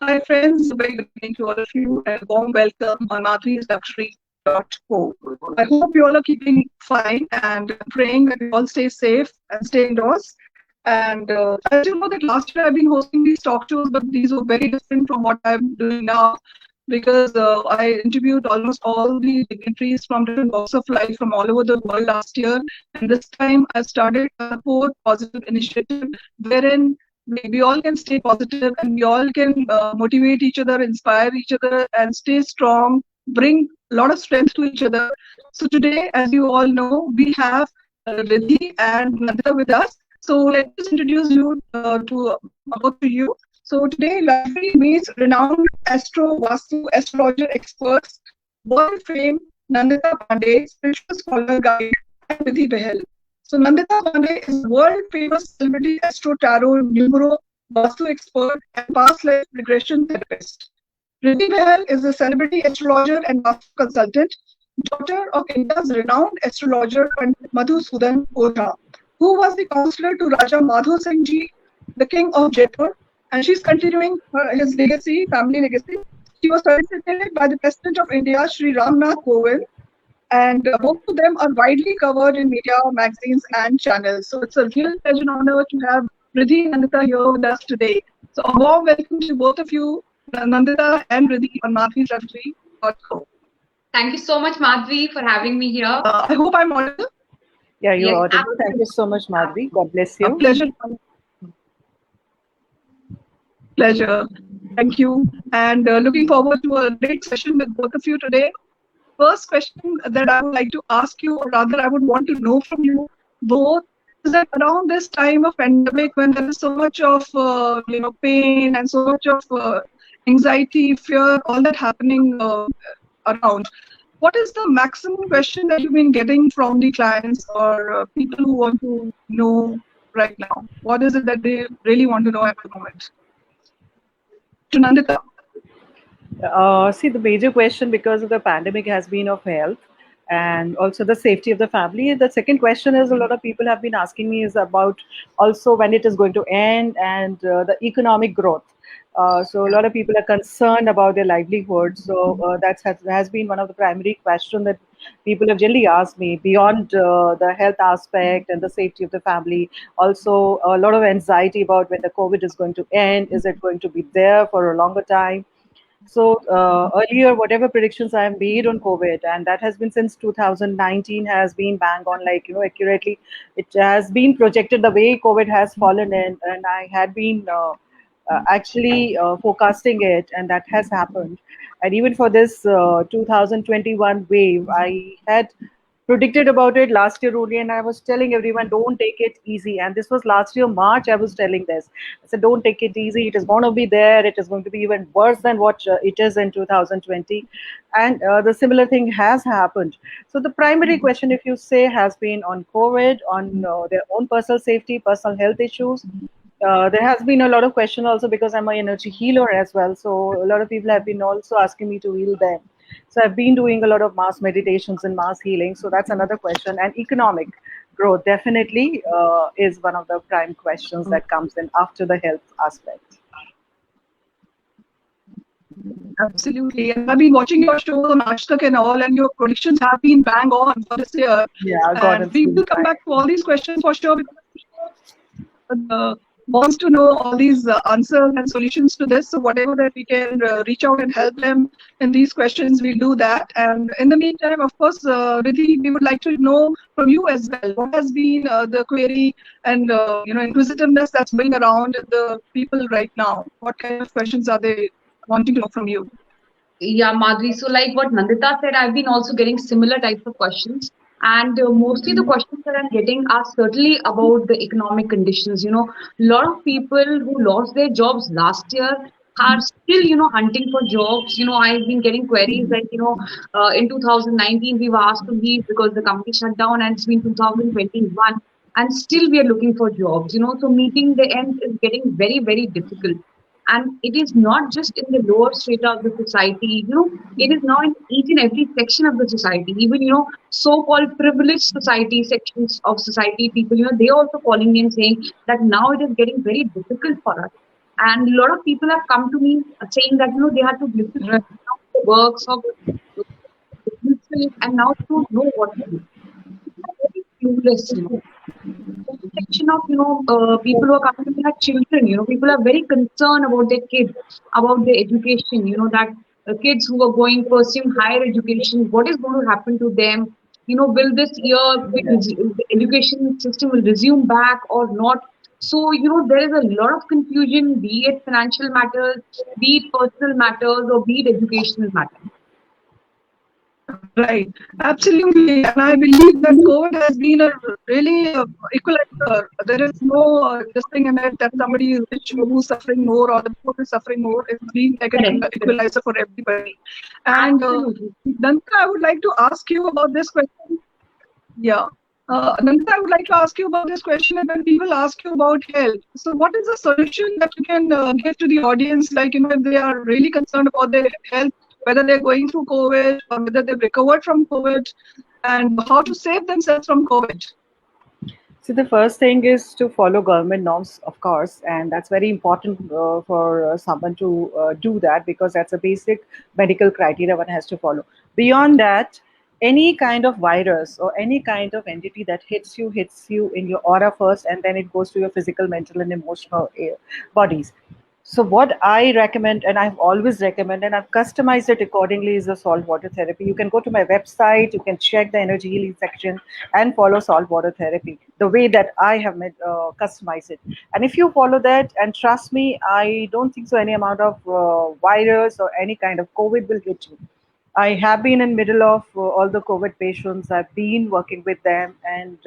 Hi friends, a very good evening to all of you and a warm welcome on madhuisluxury.co. I hope you all are keeping fine and praying that you all stay safe and stay indoors. And as you know that last year I've been hosting these talk shows, but these were very different from what I'm doing now because I interviewed almost all the dignitaries from different walks of life from all over the world last year. And this time I started a support positive initiative wherein we all can stay positive and we all can motivate each other, inspire each other, and stay strong, bring a lot of strength to each other. So today, as you all know, we have Riddhi and Nandita with us. So let us introduce you to both of you. So today, Luxury meets renowned astro, vastu, astrologer experts, world famed Nandita Pandey, spiritual scholar guide, and Riddhi Behel. So Nandita Pandey is world famous celebrity astro tarot, numero, vastu expert, and past life regression therapist. Riddhi Behel is a celebrity astrologer and vastu consultant, daughter of India's renowned astrologer Pandit Madhusudan Ojha, who was the counselor to Raja Madho Singh Ji, the king of Jaipur, and she's continuing his legacy, family legacy. She was felicitated by the President of India, Sri Ramnath Kovind, and both of them are widely covered in media, magazines, and channels. So it's a real pleasure and honor to have Riddhi and Nandita here with us today. So a warm welcome to both of you, Nandita and Riddhi on madhuisluxury.co. Thank you so much, Madhvi, for having me here. I hope I'm audible. Yeah, you're Yes, audible. Thank you so much, Madhvi. God bless A you. pleasure. Pleasure. Thank you. And looking forward to a great session with both of you today. First question that I would like to ask you, or rather, I would want to know from you both, is that around this time of pandemic, when there is so much of pain and so much of anxiety, fear, all that happening around, what is the maximum question that you've been getting from the clients or people who want to know right now? What is it that they really want to know at the moment? To Nandita. See, the major question because of the pandemic has been of health and also the safety of the family. The second question is a lot of people have been asking me is about also when it is going to end and the economic growth. So a lot of people are concerned about their livelihood. So has been one of the primary questions that people have generally asked me beyond the health aspect and the safety of the family. Also, a lot of anxiety about when the COVID is going to end. Is it going to be there for a longer time? So earlier, whatever predictions I have made on COVID, and that has been since 2019, has been bang on, like accurately. It has been projected the way COVID has fallen in, and I had been actually forecasting it, and that has happened. And even for this 2021 wave, I had predicted about it last year only, and I was telling everyone, don't take it easy. And this was last year March. I was telling this. I said, don't take it easy. It is going to be there. It is going to be even worse than what it is in 2020. And the similar thing has happened. So the primary question, if you say, has been on COVID, on their own personal safety, personal health issues. There has been a lot of question also because I'm an energy healer as well. So a lot of people have been also asking me to heal them. So I've been doing a lot of mass meditations and mass healing. So that's another question. And economic growth definitely is one of the prime questions that comes in after the health aspect. Absolutely. And I've been watching your shows on Ashtak and all, and your predictions have been bang on for this year. Yeah, God, and we will come back to all these questions for sure. Wants to know all these answers and solutions to this. So whatever that we can reach out and help them in these questions, we'll do that. And in the meantime, of course, Riddhi, we would like to know from you as well, what has been the query and inquisitiveness that's going around the people right now? What kind of questions are they wanting to know from you? Yeah, Madhvi. So, like what Nandita said, I've been also getting similar types of questions. And mostly the questions that I'm getting are certainly about the economic conditions. A lot of people who lost their jobs last year are still, hunting for jobs. I've been getting queries like, in 2019, we were asked to leave because the company shut down, and it's been 2021, and still we are looking for jobs. So meeting the end is getting very, very difficult. And it is not just in the lower strata of the society, it is now in each and every section of the society. Even, so-called privileged society sections of society people, they also calling me and saying that now it is getting very difficult for us. And a lot of people have come to me saying that they had to listen Right. to the works of businesses and now they don't know what to do. People are very clueless. Section of people who are coming to me are children. People are very concerned about their kids, about their education. That kids who are going pursuing higher education, what is going to happen to them? Will this year the education system will resume back or not? So there is a lot of confusion, be it financial matters, be it personal matters, or be it educational matters. Right, absolutely. And I believe that COVID has been a really equalizer. There is no this thing in it that somebody is rich who's suffering more or the poor is suffering more. It's been like an Correct. equalizer for everybody. And Absolutely. Nandita, I would like to ask you about this question. Yeah. Nandita, I would like to ask you about this question. And when people ask you about health, so what is the solution that you can give to the audience? Like, if they are really concerned about their health, whether they're going through COVID or whether they've recovered from COVID, and how to save themselves from COVID. So the first thing is to follow government norms, of course, and that's very important for someone to do that because that's a basic medical criteria one has to follow. Beyond that, any kind of virus or any kind of entity that hits you in your aura first, and then it goes to your physical, mental, and emotional bodies. So what I recommend, and I've always recommended, and I've customized it accordingly, is the salt water therapy. You can go to my website, you can check the energy healing section, and follow salt water therapy the way that I have made, customized it. And if you follow that, and trust me, I don't think so any amount of virus or any kind of COVID will hit you. I have been in middle of all the COVID patients. I've been working with them, and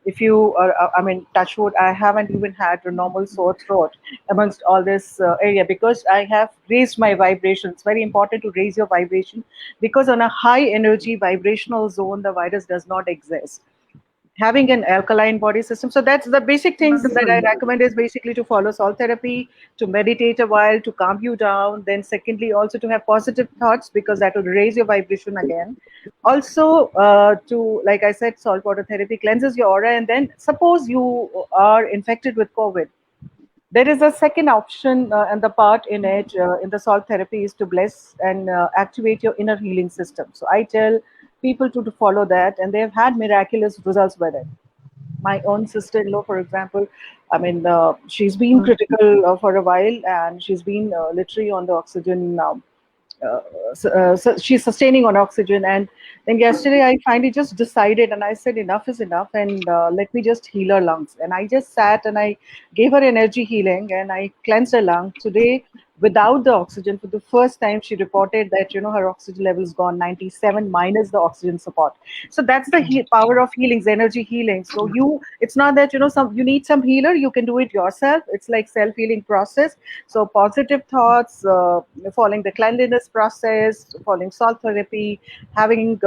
if you, I mean, touch wood, I haven't even had a normal sore throat amongst all this area because I have raised my vibration. It's very important to raise your vibration because on a high energy vibrational zone, the virus does not exist. Having an alkaline body system. So that's the basic things that I Wonderful. recommend is basically to follow salt therapy, to meditate a while, to calm you down. Then secondly, also to have positive thoughts because that will raise your vibration again. Also, to, like I said, salt water therapy cleanses your aura. And then suppose you are infected with COVID, there is a second option and the part in it in the salt therapy is to bless and activate your inner healing system. So I tell people to follow that, and they've had miraculous results with it. My own sister-in-law, for example, I mean, she's been critical for a while, and she's been literally on the oxygen now. So she's sustaining on oxygen, and then yesterday I finally just decided, and I said enough is enough, and let me just heal her lungs. And I just sat and I gave her energy healing, and I cleansed her lung today without the oxygen. For the first time she reported that her oxygen level is gone 97 minus the oxygen support. So that's the power of healings, energy healing. So it's not that you need some healer, you can do it yourself. It's like self-healing process. So positive thoughts, following the cleanliness process, following salt therapy, having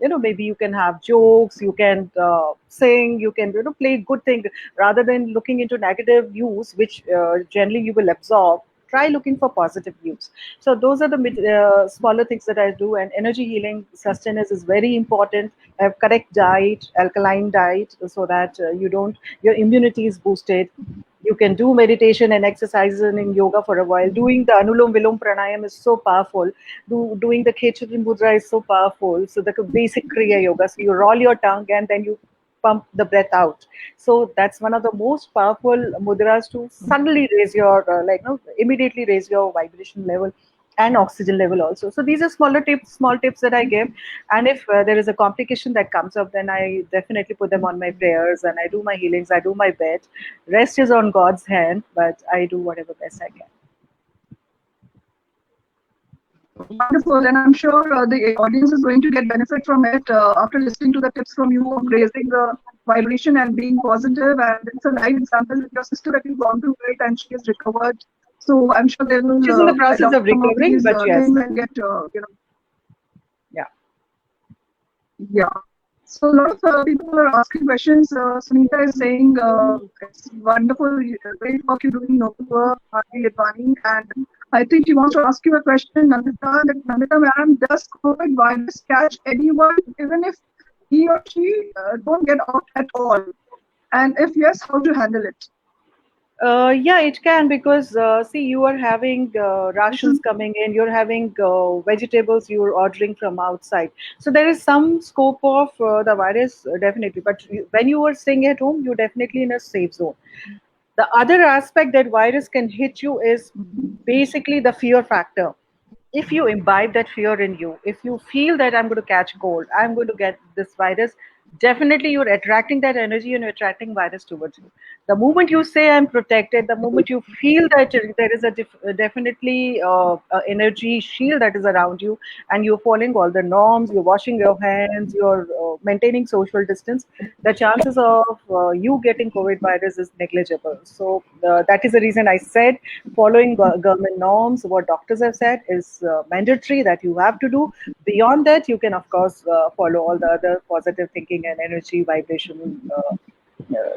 maybe you can have jokes, you can sing, you can play good thing rather than looking into negative use, which generally you will absorb. Try looking for positive use. So those are the smaller things that I do. And energy healing sustenance is very important. Have correct diet, alkaline diet, so that your immunity is boosted. You can do meditation and exercises and in yoga for a while. Doing the Anulom Vilom Pranayam is so powerful. Doing the Khechari Mudra is so powerful. So the basic Kriya Yoga. So you roll your tongue and then you pump the breath out. So that's one of the most powerful mudras to suddenly raise your, immediately raise your vibration level and oxygen level also. So these are small tips that I give. And if there is a complication that comes up, then I definitely put them on my prayers and I do my healings, I do my best. Rest is on God's hand, but I do whatever best I can. Wonderful, and I'm sure the audience is going to get benefit from it after listening to the tips from you of raising the vibration and being positive. And it's a live example with your sister that you've gone through it and she has recovered. So I'm sure they will She's in the process adopt of some of recovering, these but yes. things and get Yeah. Yeah. So a lot of people are asking questions. Sunita is saying it's wonderful, great work you're doing, noble work, Advani. And I think she wants to ask you a question, Nandita. That Nandita, madam, does COVID virus catch anyone, even if he or she don't get out at all? And if yes, how to handle it? Yeah, it can, because see, you are having rations coming in, you're having vegetables you're ordering from outside. So there is some scope of the virus, definitely. But when you are staying at home, you're definitely in a safe zone. The other aspect that virus can hit you is basically the fear factor. If you imbibe that fear in you, if you feel that I'm going to catch cold, I'm going to get this virus, definitely you're attracting that energy and you're attracting virus towards you. The moment you say I'm protected, the moment you feel that there is definitely energy shield that is around you, and you're following all the norms, you're washing your hands, you're maintaining social distance, the chances of you getting COVID virus is negligible. So that is the reason I said following government norms, what doctors have said is mandatory that you have to do. Beyond that, you can of course follow all the other positive thinking and energy vibration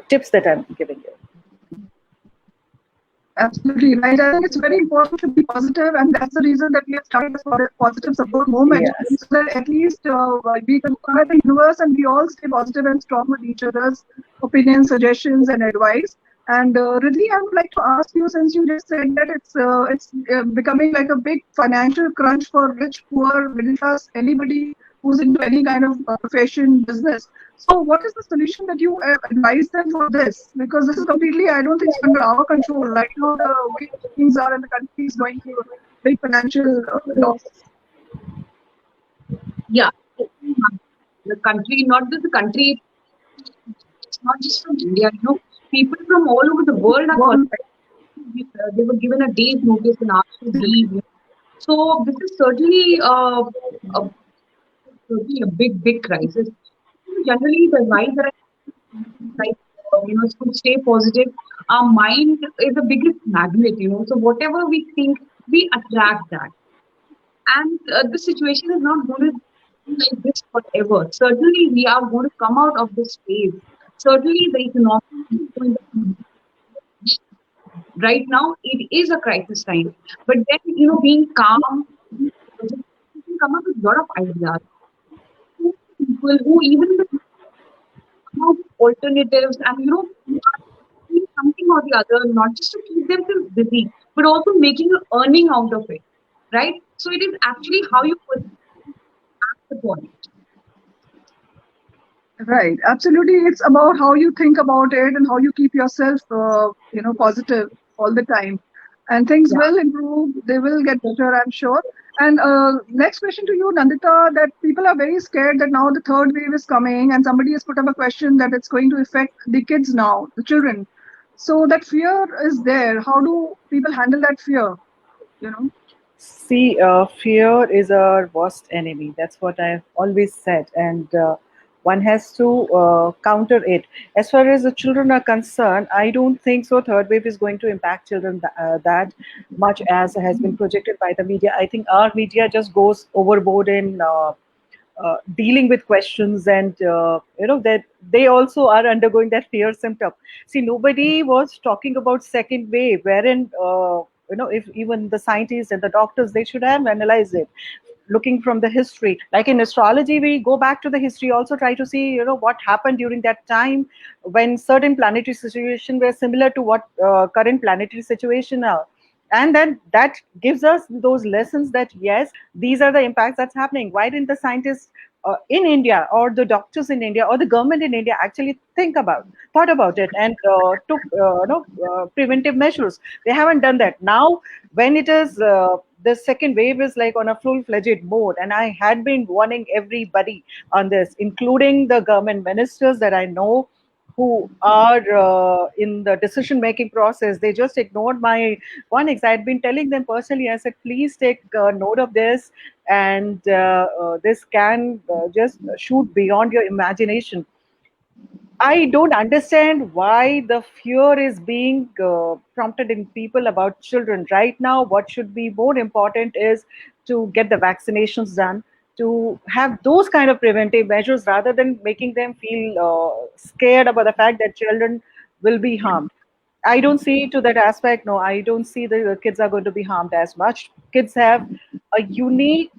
tips that I'm giving you. Absolutely right. I think it's very important to be positive, and that's the reason that we have started this positive support movement, Yes. so that at least we can come at the universe and we all stay positive and strong with each other's opinions, suggestions, and advice. And Ridley, I would like to ask you, since you just said that it's becoming like a big financial crunch for rich, poor, middle class, anybody who's into any kind of profession, business. So, what is the solution that you advise them for this? Because this is completely, I don't think it's under our control. Right now, the way things are and the country is going through big financial losses. Yeah. The country, not just the country, it's not just from India. People from all over the world are calling. They were given a day's notice and asked to leave. So this is a certainly a big crisis. Generally, the advice that like is to stay positive. Our mind is the biggest magnet. So whatever we think, we attract that. And the situation is not going to be like this forever. Certainly, we are going to come out of this phase. Certainly, the economic is going to right now it is a crisis time. But then being calm, you can come up with a lot of ideas. People who even come up with alternatives and doing something or the other, not just to keep themselves busy, but also making an earning out of it. Right? So it is actually how you put the point. Right. Absolutely. It's about how you think about it and how you keep yourself, positive all the time. And things Yeah. will improve. They will get better, I'm sure. And next question to you, Nandita, that people are very scared that now the third wave is coming, and somebody has put up a question that it's going to affect the kids now, the children. So that fear is there. How do people handle that fear? You know? See, fear is our worst enemy. That's what I've always said, and one has to counter it. As far as the children are concerned, I don't think so. Third wave is going to impact children that much as has been projected by the media. I think our media just goes overboard in dealing with questions, and that they also are undergoing that fear symptom. See, nobody was talking about second wave, wherein if even the scientists and the doctors, they should have analyzed it, looking from the history. Like in astrology, we go back to the history, also try to see what happened during that time when certain planetary situations were similar to what current planetary situation are. And then that gives us those lessons that yes, these are the impacts that's happening. Why didn't the scientists in India, or the doctors in India, or the government in India actually thought about it, and took preventive measures? They haven't done that. Now when it is the second wave is like on a full-fledged mode, and I had been warning everybody on this, including the government ministers that I know who are in the decision making process. They just ignored my warnings. I had been telling them personally, I said, please take note of this, and this can just shoot beyond your imagination. I don't understand why the fear is being prompted in people about children. Right now, what should be more important is to get the vaccinations done, to have those kind of preventive measures rather than making them feel scared about the fact that children will be harmed. I don't see to that aspect. No, I don't see the kids are going to be harmed as much. Kids have a unique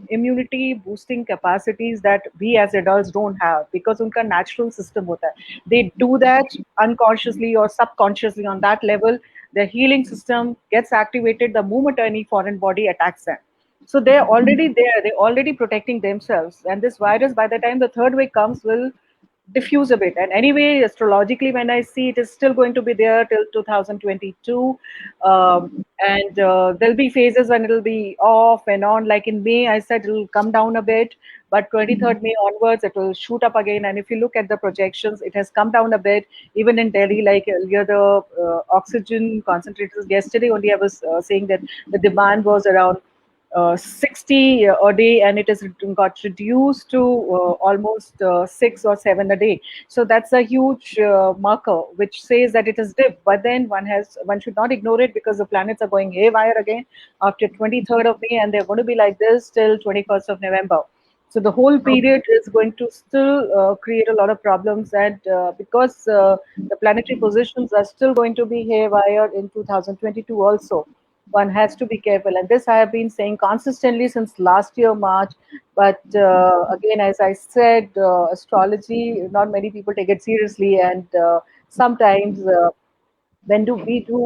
immunity boosting capacities that we as adults don't have because उनका natural system होता है. They do that unconsciously or subconsciously on that level. Their healing system gets activated the moment any foreign body attacks them. So they're already there. They're already protecting themselves. And this virus, by the time the third wave comes, will diffuse a bit. And anyway, astrologically, when I see it is still going to be there till 2022. And there'll be phases when it'll be off and on. Like in May, I said it'll come down a bit. But 23rd May onwards, it will shoot up again. And if you look at the projections, it has come down a bit. Even in Delhi, like earlier, the oxygen concentrators, yesterday only I was saying that the demand was around 60 a day, and it has got reduced to almost 6 or 7 a day. So that's a huge marker which says that it has dipped. But then one should not ignore it because the planets are going haywire again after 23rd of May, and they're going to be like this till 21st of November. So the whole period is going to still create a lot of problems, and because the planetary positions are still going to be haywire in 2022 also, one has to be careful. And this I have been saying consistently since last year March. But again, as I said, astrology, not many people take it seriously, and sometimes when do we do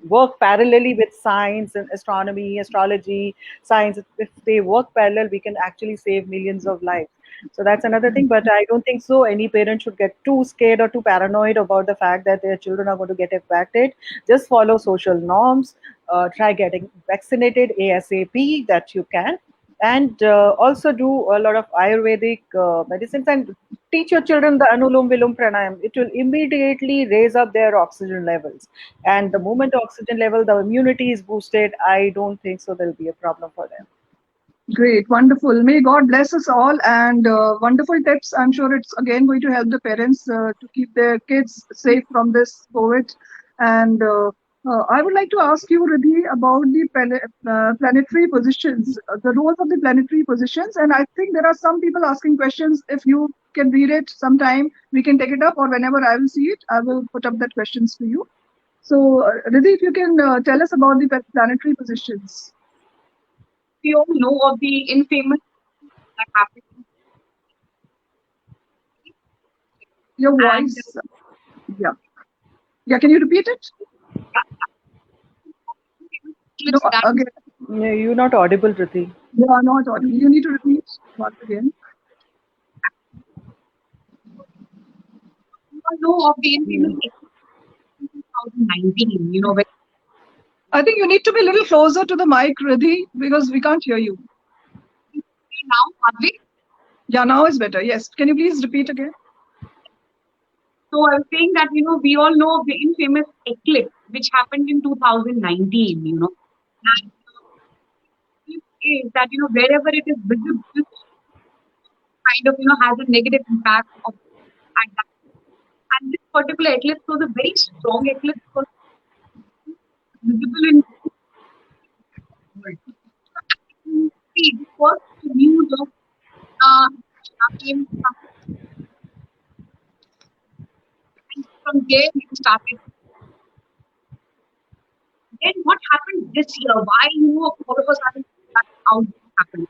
work parallelly with science and astronomy, astrology, science. If they work parallel, we can actually save millions of lives. So that's another thing. But I don't think so any parent should get too scared or too paranoid about the fact that their children are going to get affected. Just follow social norms, try getting vaccinated ASAP that you can, and also do a lot of Ayurvedic medicines, and teach your children the Anulom Vilom Pranayam. It will immediately raise up their oxygen levels. And the moment oxygen level, the immunity is boosted, I don't think so there'll be a problem for them. Great, wonderful. May God bless us all, and wonderful tips. I'm sure it's again going to help the parents to keep their kids safe from this COVID. And I would like to ask you, Riddhi, about the planetary positions, the roles of the planetary positions. And I think there are some people asking questions. If you can read it sometime, we can take it up, or whenever I will see it, I will put up that questions for you. So, Riddhi, if you can tell us about the planetary positions. We all know of the infamous that happened. Your voice. Yeah. Yeah, can you repeat it? No, again. No, you're not audible, Riddhi. You are not audible. You need to repeat once again. We all know of the infamous 2019, when I think you need to be a little closer to the mic, Riddhi, because we can't hear you. now, are we? Yeah, now is better. Yes. Can you please repeat again? So I was saying that, we all know of the infamous eclipse which happened in 2019, and is that, wherever it is visible, kind of, has a negative impact at that. And this particular eclipse was a very strong eclipse because visible in see the first news of came from there we started. Then what happened this year? Why all of a sudden that how it happened?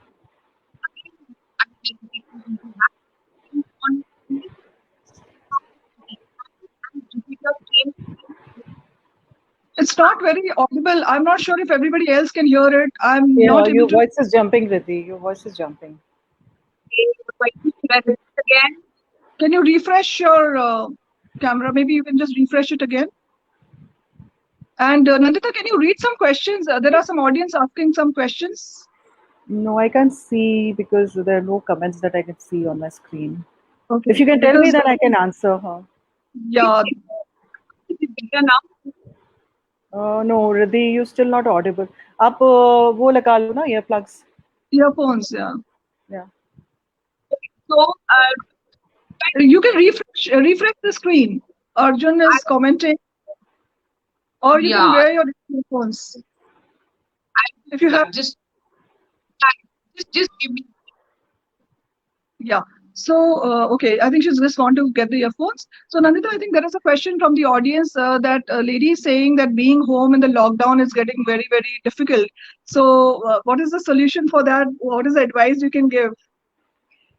Jupiter came. It's not very audible. I'm not sure if everybody else can hear it. I'm Yeah, not able your to. voice is jumping, Riddhi. Your voice is jumping. Again. Can you refresh your camera? Maybe you can just refresh it again. And Nandita, can you read some questions? There are some audience asking some questions. No, I can't see because there are no comments that I can see on my screen. Okay. If you can tell me, then I can answer her. Yeah. Is it better now? No, Riddhi, you're still not audible. आप वो लगा लो ना earplugs. Earphones, yeah. Yeah. So you can refresh the screen. Arjun is commenting. Or you can wear your earphones. If you have just give me. Yeah. So, okay, I think she's just want to get the earphones. So, Nandita, I think there is a question from the audience that a lady is saying that being home in the lockdown is getting very, very difficult. So, what is the solution for that? What is the advice you can give?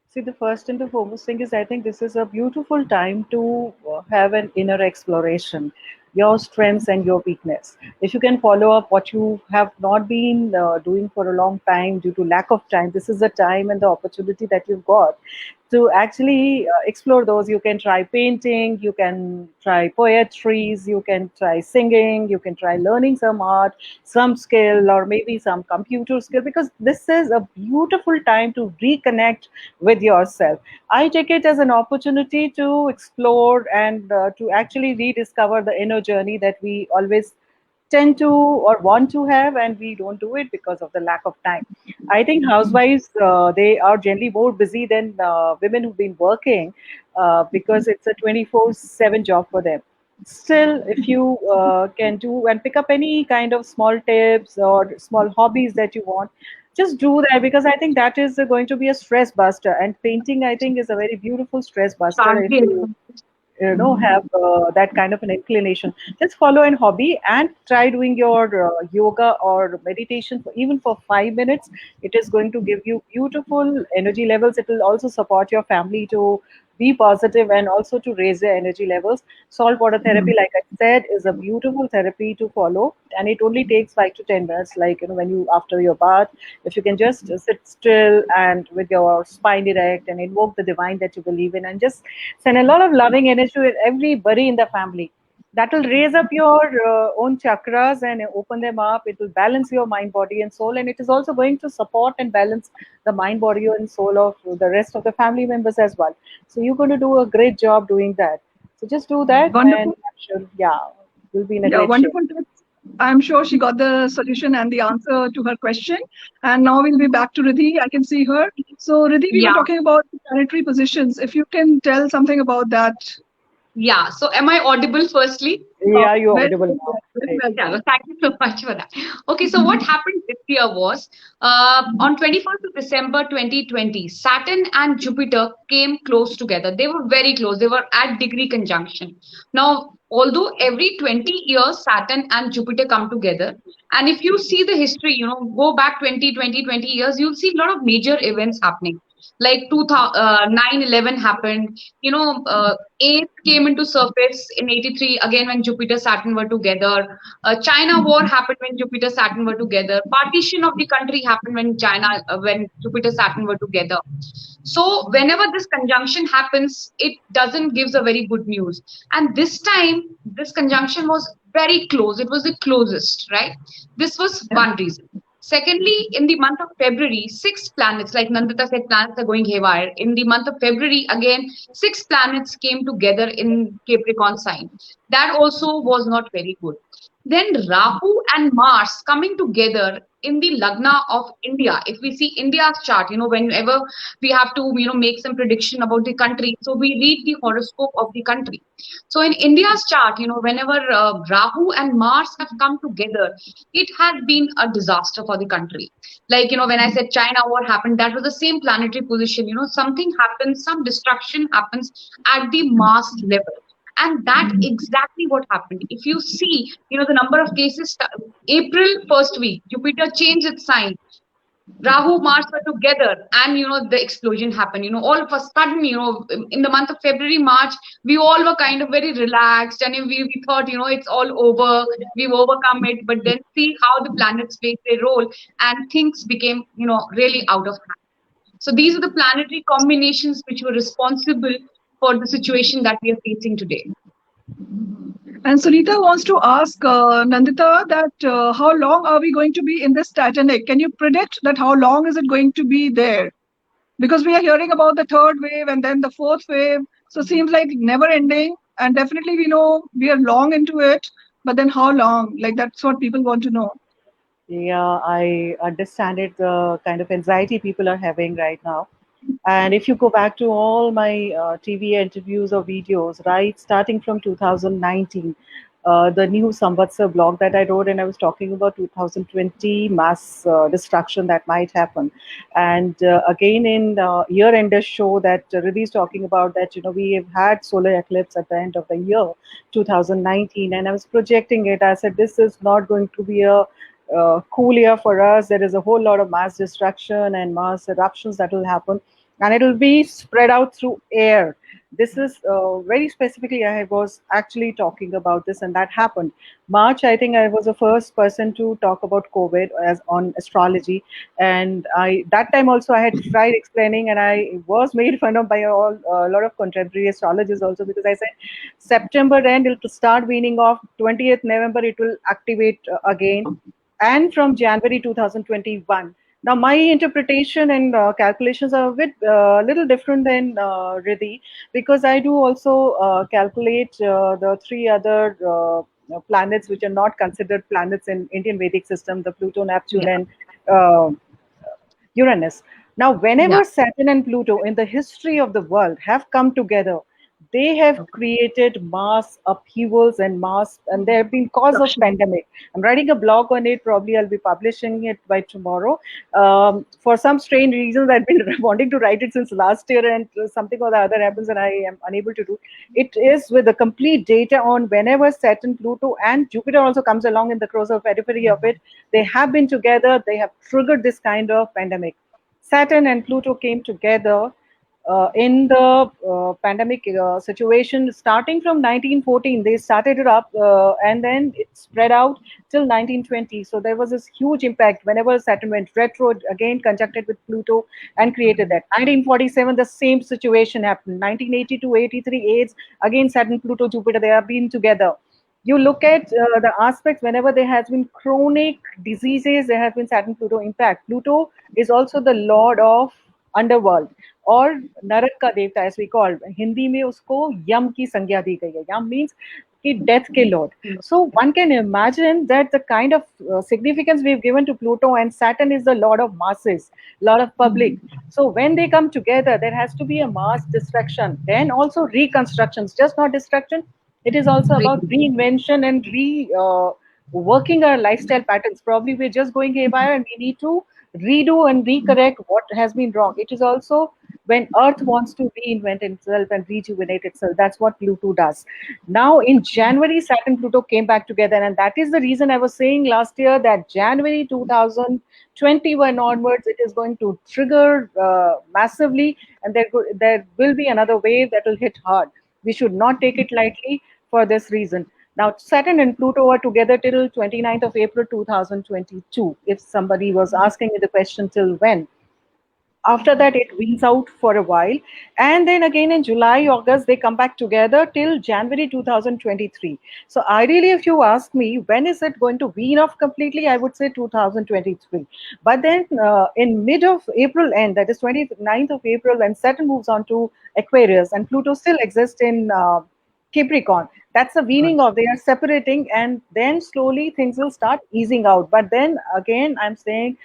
See, the first and the foremost thing is I think this is a beautiful time to have an inner exploration, your strengths and your weakness. If you can follow up what you have not been doing for a long time due to lack of time, this is the time and the opportunity that you've got to actually explore those. You can try painting, you can try poetries, you can try singing, you can try learning some art, some skill, or maybe some computer skill, because this is a beautiful time to reconnect with yourself. I take it as an opportunity to explore and to actually rediscover the inner journey that we always tend to or want to have, and we don't do it because of the lack of time. I think housewives, they are generally more busy than women who've been working, because it's a 24/7 job for them. Still, if you can do and pick up any kind of small tips or small hobbies that you want, just do that, because I think that is going to be a stress buster, and painting, I think, is a very beautiful stress buster if Target. you have that kind of an inclination. Just follow an hobby and try doing your yoga or meditation for even for 5 minutes. It is going to give you beautiful energy levels. It will also support your family to be positive and also to raise their energy levels. Salt water therapy, like I said, is a beautiful therapy to follow, and it only takes 5 to 10 minutes. Like, when you, after your bath, if you can just sit still and with your spine erect and invoke the divine that you believe in, and just send a lot of loving energy to everybody in the family. That will raise up your own chakras and open them up. It will balance your mind, body, and soul, and it is also going to support and balance the mind, body, and soul of the rest of the family members as well. So you're going to do a great job doing that. So just do that, and Wonderful. I'm sure, yeah, you'll be in a Yeah, great shape. wonderful tips. I'm sure she got the solution and the answer to her question. And now we'll be back to Riddhi. I can see her. So, Riddhi, we were Yeah. talking about planetary positions. If you can tell something about that. Yeah. So am I audible firstly? Yeah, you're Very, audible very now. well. Very Great. well Yeah, done. well, thank you so much for that. Okay, so what happened this year was on 21st of December 2020, Saturn and Jupiter came close together. They were very close. They were at degree conjunction. Now, although every 20 years Saturn and Jupiter come together, and if you see the history, go back 20 years, you'll see a lot of major events happening. Like 9/11 happened, 8 came into surface in 83 again when Jupiter Saturn were together. China war happened when Jupiter Saturn were together. Partition of the country happened when Jupiter Saturn were together. So whenever this conjunction happens, it doesn't gives a very good news. And this time, this conjunction was very close. It was the closest, right? This was Yeah. one reason. Secondly, in the month of February, six planets, like Nandita said, planets are going haywire. In the month of February, again, six planets came together in Capricorn sign. That also was not very good. Then Rahu and Mars coming together in the Lagna of India. If we see India's chart, whenever we have to, make some prediction about the country, so we read the horoscope of the country. So in India's chart, whenever Rahu and Mars have come together, it has been a disaster for the country. Like, when I said China war happened, that was the same planetary position. Something happens, some destruction happens at the mass level. And that exactly what happened. If you see, the number of cases, April first week, Jupiter changed its sign. Rahu, Mars were together, and the explosion happened. All of a sudden, in the month of February, March, we all were kind of very relaxed, and we thought, it's all over, we've overcome it. But then see how the planets played their role, and things became, really out of hand. So these are the planetary combinations which were responsible for the situation that we are facing today. And Sunita wants to ask Nandita that how long are we going to be in this Titanic? Can you predict that how long is it going to be there? Because we are hearing about the third wave and then the fourth wave. So it seems like never ending. And definitely we know we are long into it. But then how long? Like that's what people want to know. Yeah, I understand it, the kind of anxiety people are having right now. And if you go back to all my TV interviews or videos, right, starting from 2019, the new Samvatsar blog that I wrote, and I was talking about 2020 mass destruction that might happen. And again, in year-ender show that Riddhi is talking about, that we have had solar eclipse at the end of the year 2019, and I was projecting it. I said this is not going to be a cool year for us. There is a whole lot of mass destruction and mass eruptions that will happen, and it will be spread out through air. This is very specifically, I was actually talking about this, and that happened. March, I think I was the first person to talk about COVID as on astrology, and I that time also I had tried explaining, and I was made fun of by a lot of contemporary astrologers also, because I said September end it will start weaning off, 20th November it will activate again, and from January 2021. Now, my interpretation and calculations are a bit little different than Riddhi, because I do also calculate the three other planets which are not considered planets in Indian Vedic system: the Pluto, Neptune, Yeah. and uh, Uranus. Now, Yeah. whenever Saturn and Pluto in the history of the world have come together, they have Okay. created mass upheavals and mass, and they have been cause of Destruction. pandemic. I'm writing a blog on it. Probably I'll be publishing it by tomorrow. For some strange reasons, I've been wanting to write it since last year, and something or the other happens, and I am unable to do. It is with the complete data on whenever Saturn, Pluto, and Jupiter also comes along in the closer periphery of it. They have been together. They have triggered this kind of pandemic. Saturn and Pluto came together in the pandemic situation starting from 1914. They started it up, and then it spread out till 1920. So there was this huge impact whenever Saturn went retro, again conjuncted with Pluto and created that. 1947, the same situation happened. 1982, 83, AIDS, again Saturn, Pluto, Jupiter, they have been together. You look at the aspects whenever there has been chronic diseases, there has been Saturn Pluto impact. Pluto is also the lord of underworld, और नरक का देवता as we call. Hindi में उसको यम की संज्ञा दी गई है. यम means कि death के lord. So one can imagine that the kind of significance we've given to Pluto, and Saturn is the lord of masses, lord of public. So when they come together, there has to be a mass destruction, then also reconstructions, just not destruction. It is also Great. about reinvention and working our lifestyle patterns. Probably we're just going haywire, and we need to redo and recorrect what has been wrong. It is also when Earth wants to reinvent itself and rejuvenate itself. That's what Pluto does. Now, in January, Saturn Pluto came back together, and that is the reason I was saying last year that January 2021 onwards, it is going to trigger massively, and there will be another wave that will hit hard. We should not take it lightly for this reason. Now, Saturn and Pluto are together till 29th of April 2022. If somebody was asking me the question till when, after that it weans out for a while, and then again in July, August they come back together till January 2023. So ideally, if you ask me when is it going to wean off completely, I would say 2023. But then in mid of April end, that is 29th of April, when Saturn moves on to Aquarius and Pluto still exists in Capricorn, that's the weaning of, they are separating, and then slowly things will start easing out. But then again, I'm saying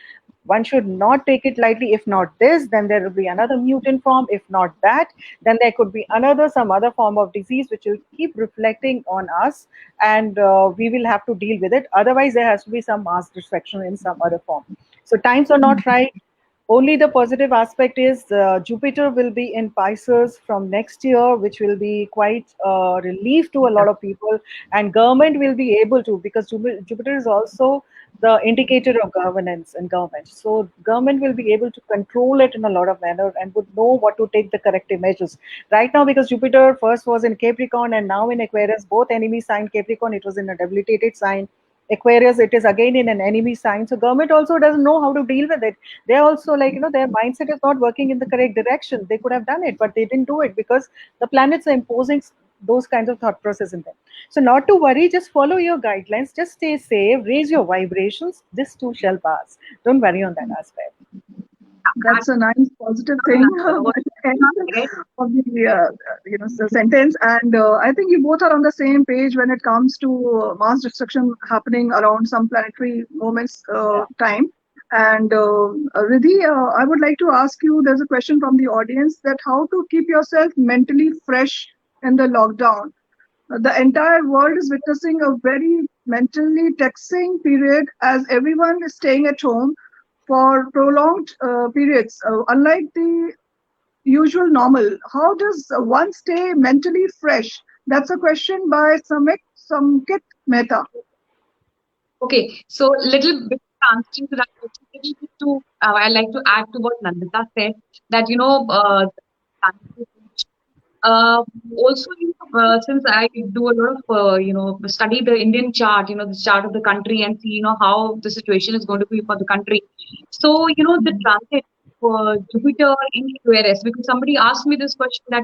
one should not take it lightly. If not this, then there will be another mutant form. If not that, then there could be another, some other form of disease which will keep reflecting on us, and we will have to deal with it. Otherwise, there has to be some mass destruction in some other form. So times are not right. Only the positive aspect is Jupiter will be in Pisces from next year, which will be quite relief to a lot of people, and government will be able to, because Jupiter is also the indicator of governance and government. So government will be able to control it in a lot of manner and would know what to take the corrective measures. Right now, because Jupiter first was in Capricorn and now in Aquarius, both enemy sign. Capricorn, it was in a debilitated sign. Aquarius, it is again in an enemy sign. So government also doesn't know how to deal with it. They're also like, their mindset is not working in the correct direction. They could have done it, but they didn't do it because the planets are imposing those kinds of thought process in them. So not to worry, just follow your guidelines, just stay safe, raise your vibrations. This too shall pass. Don't worry on that aspect. That's a nice positive thing at the end of the sentence. And I think you both are on the same page when it comes to mass destruction happening around some planetary moments time. And Riddhi, I would like to ask you, there's a question from the audience that how to keep yourself mentally fresh in the lockdown. the entire world is witnessing a very mentally taxing period as everyone is staying at home for prolonged periods. Unlike the usual normal, how does one stay mentally fresh? That's a question by Samkit Mehta. Okay, so little bit answering to that question, little bit to I like to add to what Nandita said that uh, also since I do a lot of study the Indian chart, the chart of the country and see how the situation is going to be for the country. So the transit for Jupiter in Aquarius, because somebody asked me this question that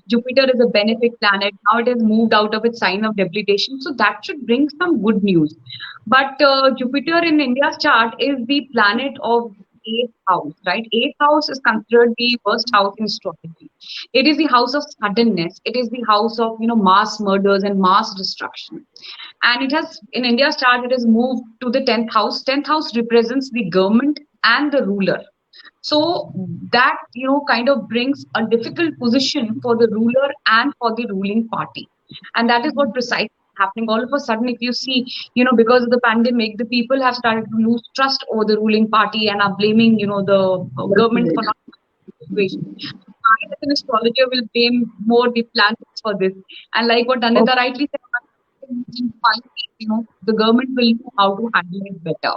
Jupiter is a benefic planet, now it has moved out of its sign of debilitation, so that should bring some good news. But Jupiter in India's chart is the planet of eighth house, right? Eighth house is considered the worst house in astrology. It is the house of suddenness. It is the house of mass murders and mass destruction. And it has in India's chart, it has moved to the 10th house. 10th house represents the government and the ruler. So that kind of brings a difficult position for the ruler and for the ruling party, and that is what precisely happening. All of a sudden, if you see, because of the pandemic, the people have started to lose trust over the ruling party and are blaming the government for not situation. I, as an astrologer, will blame more the planets for this. And like what Anita rightly said, in 5 years, the government will know how to handle it better.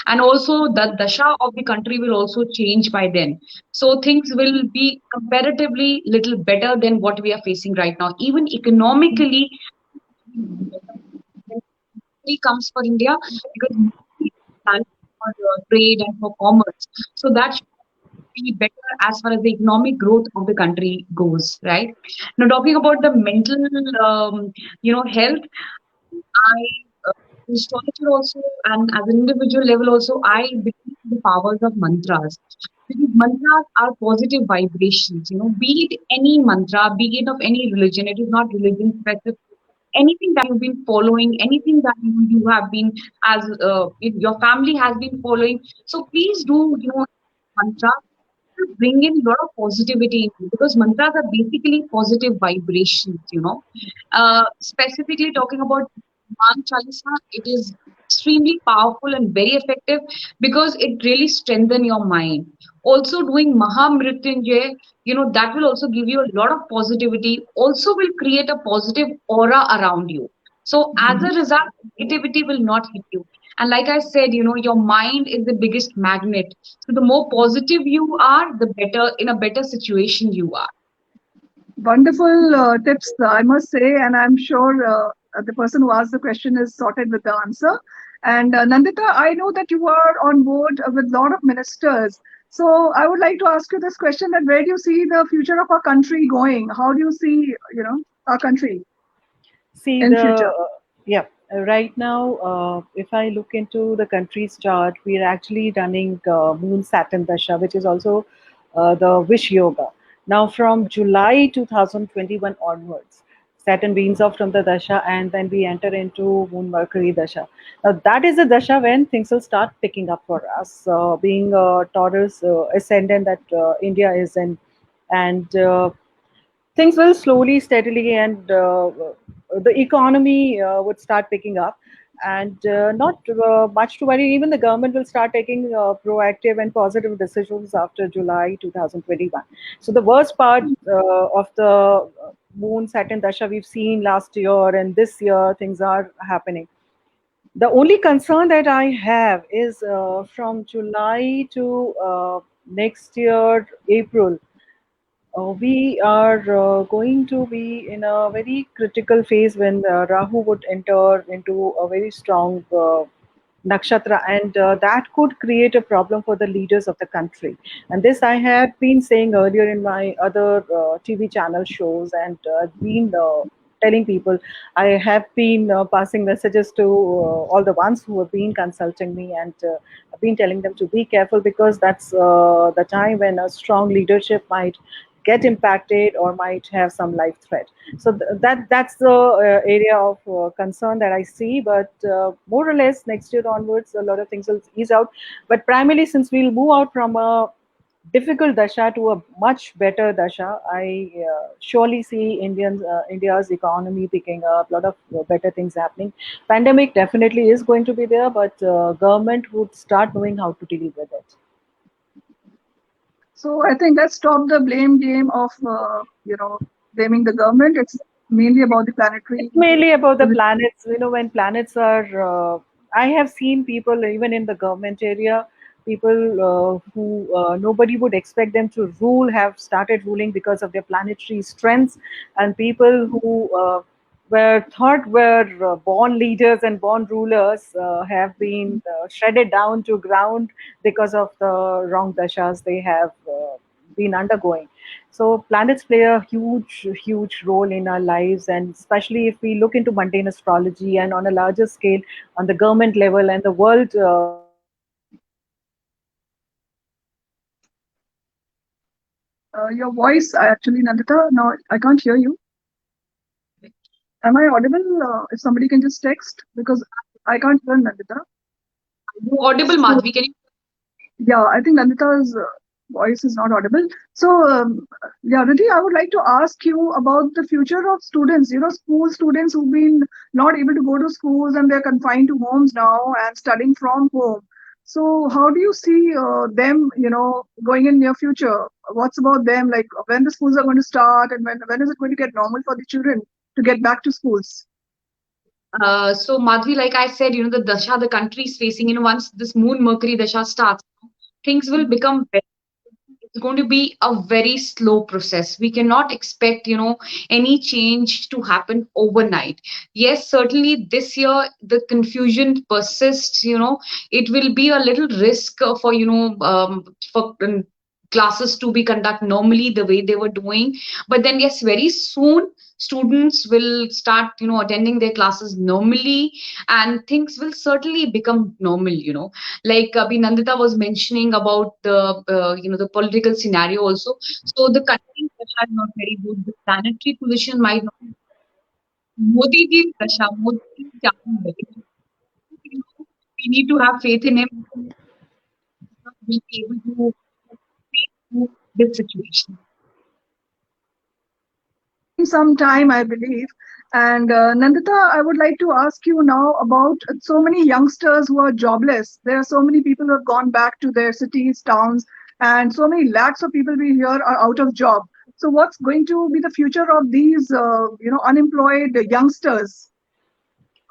And also the dasha of the country will also change by then. So things will be comparatively little better than what we are facing right now. Even economically, comes for India because for trade and for commerce. So that should be better as far as the economic growth of the country goes, right? Now, talking about the mental, health, I, astrologer also, and as an individual level also, I believe in the powers of mantras. Because mantras are positive vibrations, be it any mantra, be it of any religion, it is not religion specific. Anything that you've been following, anything that you have been as your family has been following. So please do, mantras to bring in a lot of positivity in you, because mantras are basically positive vibrations, specifically talking about Man Chalisa, it is extremely powerful and very effective because it really strengthens your mind. Also doing Mahamrityunjay, that will also give you a lot of positivity, also will create a positive aura around you. So as a result, negativity will not hit you. And like I said, your mind is the biggest magnet. So the more positive you are, the better, in a better situation you are. Wonderful tips, I must say, and I'm sure the person who asked the question is sorted with the answer. And Nandita, I know that you are on board with a lot of ministers. So I would like to ask you this question: that where do you see the future of our country going? How do you see, our country See in future? yeah, right now, if I look into the country's chart, we are actually running Moon Saturn Dasha, which is also the Wish Yoga. Now, from July 2021 onwards, Saturn beams off from the Dasha, and then we enter into Moon Mercury Dasha. Now, that is the Dasha when things will start picking up for us, being Taurus ascendant that India is in, and things will slowly, steadily, and the economy would start picking up, and not much to worry. Even the government will start taking proactive and positive decisions after July 2021. So the worst part of the Moon Saturn Dasha we've seen last year, and this year things are happening. The only concern that I have is from July to next year, April, we are going to be in a very critical phase when Rahu would enter into a very strong nakshatra, and that could create a problem for the leaders of the country. And this I have been saying earlier in my other TV channel shows, and been telling people. I have been passing messages to all the ones who have been consulting me, and I've been telling them to be careful, because that's the time when a strong leadership might get impacted or might have some life threat. So that's the area of concern that I see. But more or less next year onwards, a lot of things will ease out. But primarily, since we'll move out from a difficult dasha to a much better dasha. I surely see India's economy picking up, a lot of better things happening. Pandemic definitely is going to be there, but government would start knowing how to deal with it. So I think let's stop the blame game of blaming the government. It's mainly about the planetary. It's mainly about the planets. When planets are, I have seen people even in the government area, people who nobody would expect them to rule have started ruling because of their planetary strengths, and people who were thought were born leaders and born rulers have been shredded down to ground because of the wrong dashas they have been undergoing. So planets play a huge, huge role in our lives, and especially if we look into mundane astrology and on a larger scale, on the government level and the world. Your voice, actually, Nandita, no, I can't hear you. Am I audible? If somebody can just text, because I can't hear Nandita. Audible, Madhvi. Can you? Yeah, I think Nandita's voice is not audible. So, yeah, Riddhi, I would like to ask you about the future of students. School students who've been not able to go to schools and they're confined to homes now and studying from home. So, how do you see them, going in near future? What's about them? Like when the schools are going to start, and when is it going to get normal for the children to get back to schools? So Madhvi, like I said, the dasha the country is facing, once this Moon Mercury dasha starts, things will become better. It's going to be a very slow process. We cannot expect, any change to happen overnight. Yes, certainly this year the confusion persists. It will be a little risk for, for classes to be conducted normally the way they were doing. But then, yes, very soon students will start, attending their classes normally, and things will certainly become normal. Like Abhinandita was mentioning about the political scenario also. So the country Dasha is not very good. The planetary position might not. Modi ji Dasha, Modi ji is charming very good. We need to have faith in him. We'll be able to face through this situation. Taking some time, I believe. And Nandita, I would like to ask you now about so many youngsters who are jobless. There are so many people who have gone back to their cities, towns, and so many lakhs of people we hear are out of job. So, what's going to be the future of these, unemployed youngsters?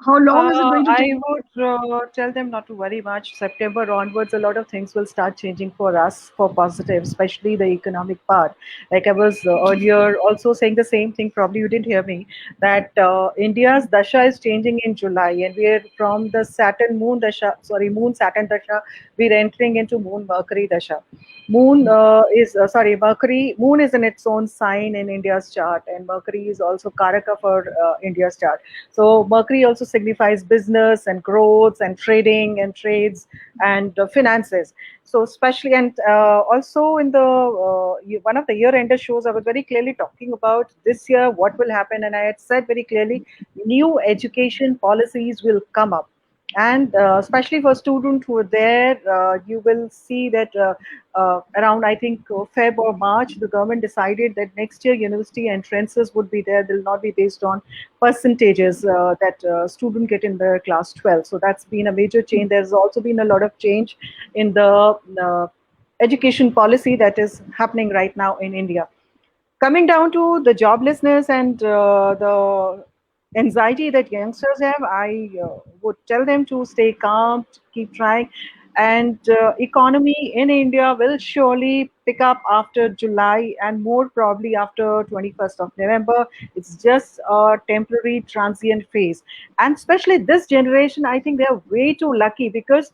How long is it going to take? I would tell them not to worry much. September onwards, a lot of things will start changing for us for positive, especially the economic part. Like I was earlier also saying the same thing, probably you didn't hear me, that India's Dasha is changing in July, and we're from the Saturn Moon Dasha, sorry, Moon Saturn Dasha, we're entering into Moon Mercury Dasha. Moon is in its own sign in India's chart, and Mercury is also Karaka for India's chart. So Mercury also signifies business and growth and trading and trades and finances. So especially, and also in the one of the year-ender shows, I was very clearly talking about this year what will happen, and I had said very clearly, new education policies will come up. And especially for students who are there, you will see that around, I think, Feb or March, the government decided that next year university entrances would be there. They'll not be based on percentages that student get in the class 12. So that's been a major change. There's also been a lot of change in the education policy that is happening right now in India. Coming down to the joblessness and the anxiety that youngsters have, I would tell them to stay calm, to keep trying, and economy in India will surely pick up after July and more probably after 21st of November. It's just a temporary transient phase, and especially this generation, I think they are way too lucky because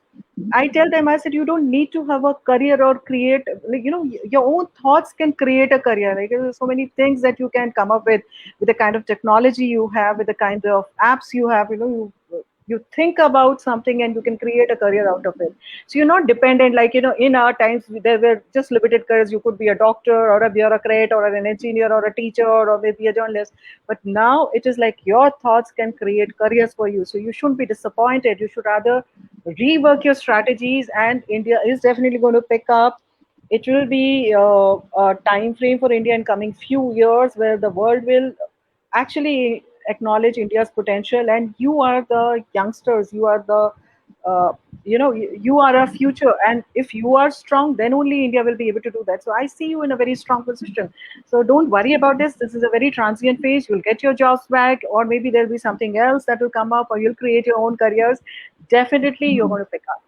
I tell them, I said, you don't need to have a career or create, like, your own thoughts can create a career. Like, there's so many things that you can come up with the kind of technology you have, with the kind of apps you have, you think about something and you can create a career out of it. So you're not dependent, like, in our times, there were just limited careers. You could be a doctor or a bureaucrat or an engineer or a teacher or maybe a journalist. But now it is like your thoughts can create careers for you. So you shouldn't be disappointed. You should rather rework your strategies, and India is definitely going to pick up. it will be a time frame for India in coming few years where the world will actually acknowledge India's potential. And you are the youngsters, you are the you are a future, and if you are strong, then only India will be able to do that. So I see you in a very strong position. So don't worry about this. This is a very transient phase. You'll get your jobs back, or maybe there'll be something else that will come up, or you'll create your own careers. Definitely you're going to pick up.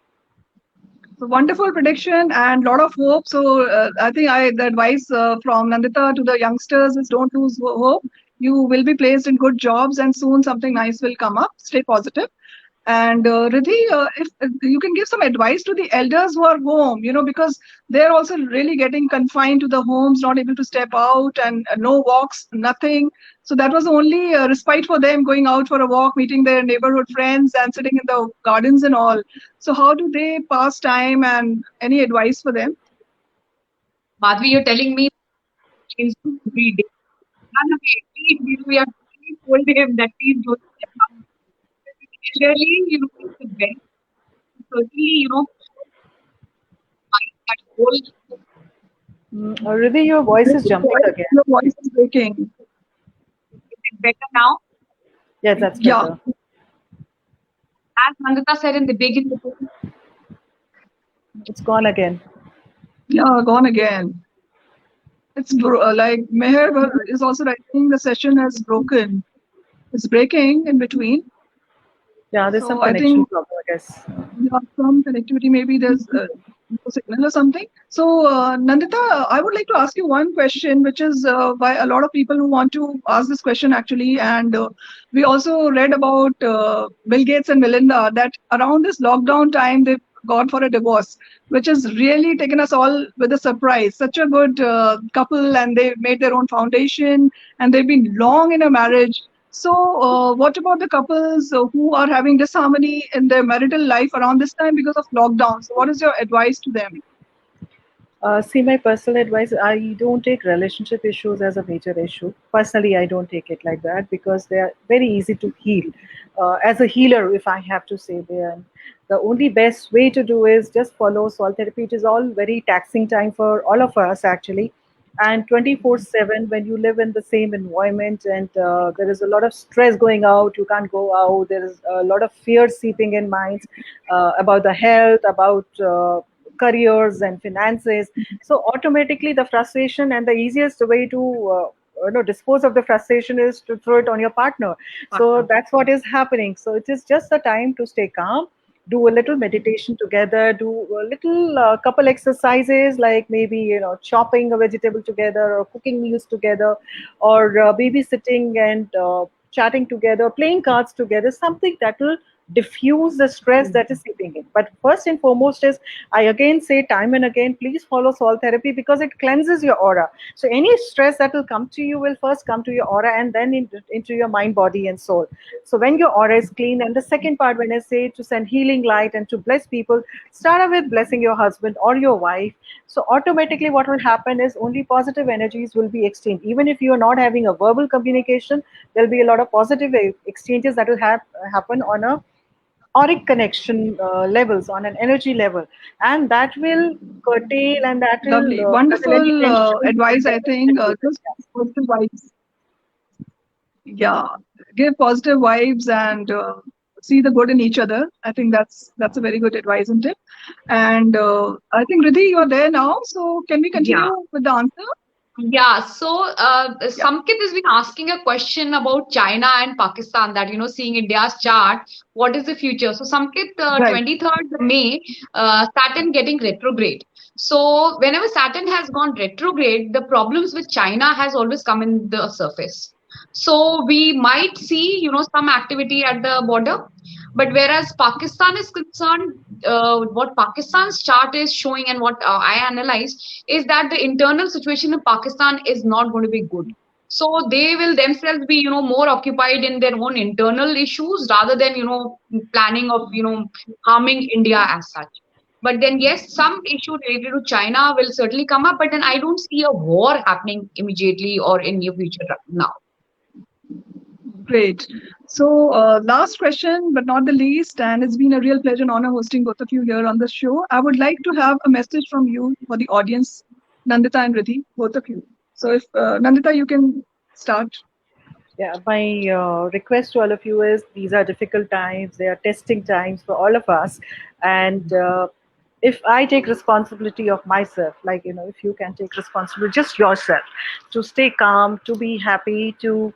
So wonderful prediction and lot of hope. So I think the advice from Nandita to the youngsters is don't lose hope. You will be placed in good jobs and soon something nice will come up. Stay positive. And Riddhi, if you can give some advice to the elders who are home, because they're also really getting confined to the homes, not able to step out, and no walks, nothing. So that was the only respite for them, going out for a walk, meeting their neighborhood friends, and sitting in the gardens and all. So how do they pass time, and any advice for them? Madhvi, you're telling me change every day. Run away. Please, we have really told him that please don't step out. Clearly, it's a very certainly, find that whole. Riddhi, your voice is jumping again. Your voice is breaking. Is it better now? Yes, that's Yeah. better. As Nandita said in the beginning, It's gone again. Yeah, gone again. It's like Meher is also writing the session has broken. It's breaking in between. Yeah, there's So some I connection think problem, I guess. some connectivity, maybe there's no signal or something. So Nandita, I would like to ask you one question, which is by a lot of people who want to ask this question actually. And we also read about Bill Gates and Melinda that around this lockdown time, they've gone for a divorce, which has really taken us all with a surprise. Such a good couple, and they made their own foundation, and they've been long in a marriage. So, what about the couples who are having disharmony in their marital life around this time because of lockdown? So, what is your advice to them? See, my personal advice, I don't take relationship issues as a major issue. Personally, I don't take it like that because they are very easy to heal. As a healer, if I have to say, the only best way to do is just follow soul therapy. It is all very taxing time for all of us, actually. And 24/7, when you live in the same environment and there is a lot of stress going out, you can't go out, there is a lot of fear seeping in minds about the health, about careers and finances. So automatically the frustration, and the easiest way to dispose of the frustration is to throw it on your partner. So that's what is happening. So it is just a time to stay calm, do a little meditation together, do a little couple exercises, like maybe chopping a vegetable together, or cooking meals together, or babysitting and chatting together, playing cards together, something that will diffuse the stress that is seeping in. But first and foremost is, I again say time and again, please follow soul therapy because it cleanses your aura. So any stress that will come to you will first come to your aura and then into your mind, body, and soul. So when your aura is clean, and the second part, when I say to send healing light and to bless people, start off with blessing your husband or your wife. So automatically what will happen is only positive energies will be exchanged. Even if you are not having a verbal communication, there'll be a lot of positive exchanges that will happen on a auric connection levels, on an energy level, and that will curtail, and that Lovely, will curtail any wonderful tension advice. and I think negativity. just positive vibes. Yeah, give positive vibes and see the good in each other. I think that's a very good advice, isn't it? And I think Riddhi, you are there now. So can we yeah. continue with the answer? Yeah, so Yeah. Samkit has been asking a question about China and Pakistan that, seeing India's chart, what is the future? So, Samkit, Right. 23rd May, Saturn getting retrograde. So, whenever Saturn has gone retrograde, the problems with China has always come in the surface. So, we might see, some activity at the border. But whereas Pakistan is concerned, what Pakistan's chart is showing and what I analyzed is that the internal situation in Pakistan is not going to be good. So they will themselves be, more occupied in their own internal issues rather than, planning of, harming India as such. But then, yes, some issue related to China will certainly come up, but then I don't see a war happening immediately or in near future now. Great. So, last question, but not the least, and it's been a real pleasure and honor hosting both of you here on the show. I would like to have a message from you for the audience, Nandita and Riddhi, both of you. So, if Nandita, you can start. Yeah, my request to all of you is these are difficult times, they are testing times for all of us. And if I take responsibility of myself, like, if you can take responsibility, just yourself, to stay calm, to be happy, to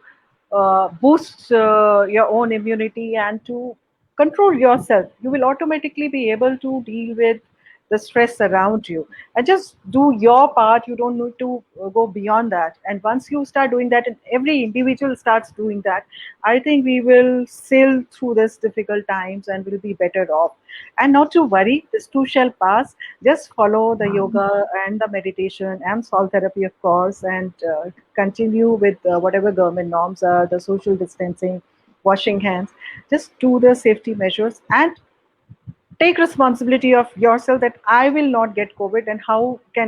boost your own immunity, and to control yourself, you will automatically be able to deal with the stress around you, and just do your part. You don't need to go beyond that, and once you start doing that and every individual starts doing that, I think we will sail through this difficult times and will be better off. And not to worry, this too shall pass. Just follow the yoga and the meditation and salt therapy, of course, and continue with whatever government norms are, the social distancing, washing hands. Just do the safety measures and take responsibility of yourself, that I will not get COVID, and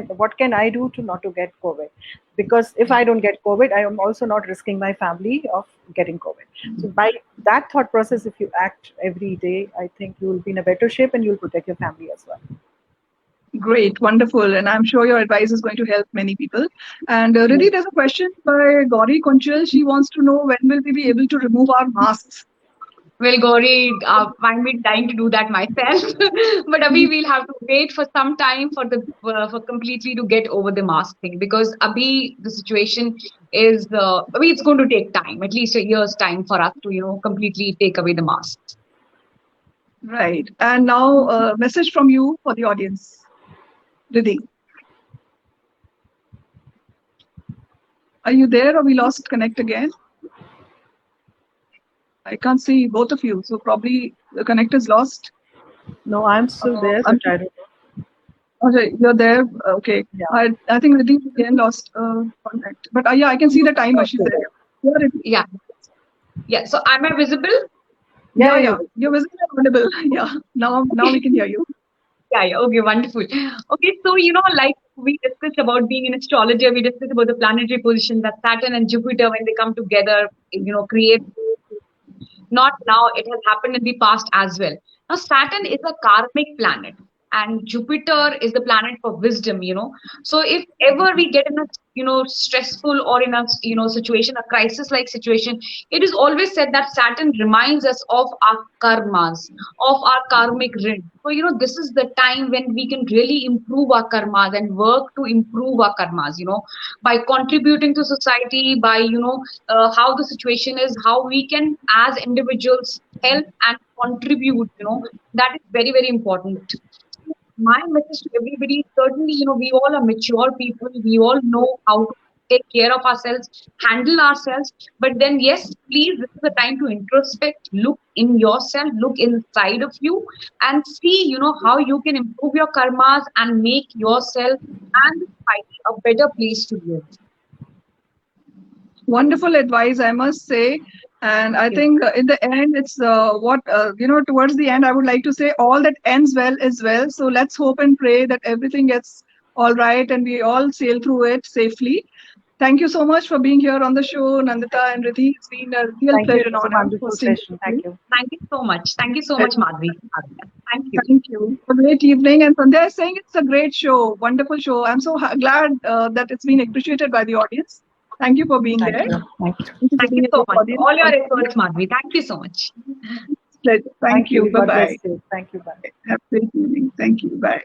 what can I do to not to get COVID? Because if I don't get COVID, I am also not risking my family of getting COVID. So by that thought process, if you act every day, I think you will be in a better shape and you'll protect your family as well. Great, wonderful. And I'm sure your advice is going to help many people. And Riddhi, there's a question by Gauri Kunchal. She wants to know when will we be able to remove our masks? Well, Gauri, I'm been dying to do that myself, but Abhi, we'll have to wait for some time for the for completely to get over the mask thing, because Abhi, the situation is Abhi, it's going to take time, at least a year's time for us to completely take away the masks. Right. And now a message from you for the audience. Riddhi. Are you there, or we lost connect again? I can't see both of you, so probably the connect is lost. No, I'm still there, but I don't know. Okay, you're there. Okay. Yeah. I think Riddhi again lost contact. But yeah, I can see the timer. She's there. Yeah. Yeah. So am I visible? Yeah. You're visible and audible. Yeah. Now we can hear you. Yeah. Okay. Wonderful. Okay. So, like we discussed about being an astrologer, we discussed about the planetary position that Saturn and Jupiter, when they come together, create. Not now, it has happened in the past as well. Now, Saturn is a karmic planet, and Jupiter is the planet for wisdom. So if ever we get in a stressful or in a situation, a crisis like situation, it is always said that Saturn reminds us of our karmas, of our karmic rin. So this is the time when we can really improve our karmas and work to improve our karmas, by contributing to society, by how the situation is, how we can as individuals help and contribute. That is very, very important. My message to everybody, certainly, we all are mature people. We all know how to take care of ourselves, handle ourselves. But then, yes, please, this is the time to introspect, look in yourself, look inside of you, and see, how you can improve your karmas and make yourself and the society a better place to live. Wonderful advice, I must say. And I think in the end, it's towards the end, I would like to say all that ends well is well. So let's hope and pray that everything gets all right and we all sail through it safely. Thank you so much for being here on the show, Nandita and Riddhi. It's been a real pleasure and honor. Thank you. Thank you so much. Thank you so much, Madhvi. Thank you. Thank you. A great evening. And Sandhya is saying it's a great show, wonderful show. I'm so glad that it's been appreciated by the audience. Thank you for being there. Thank you. Thank you so much. All your efforts, Madhvi. Thank you so much. Thank you. Bye-bye. Thank you. Bye. Have a great evening. Thank you. Bye.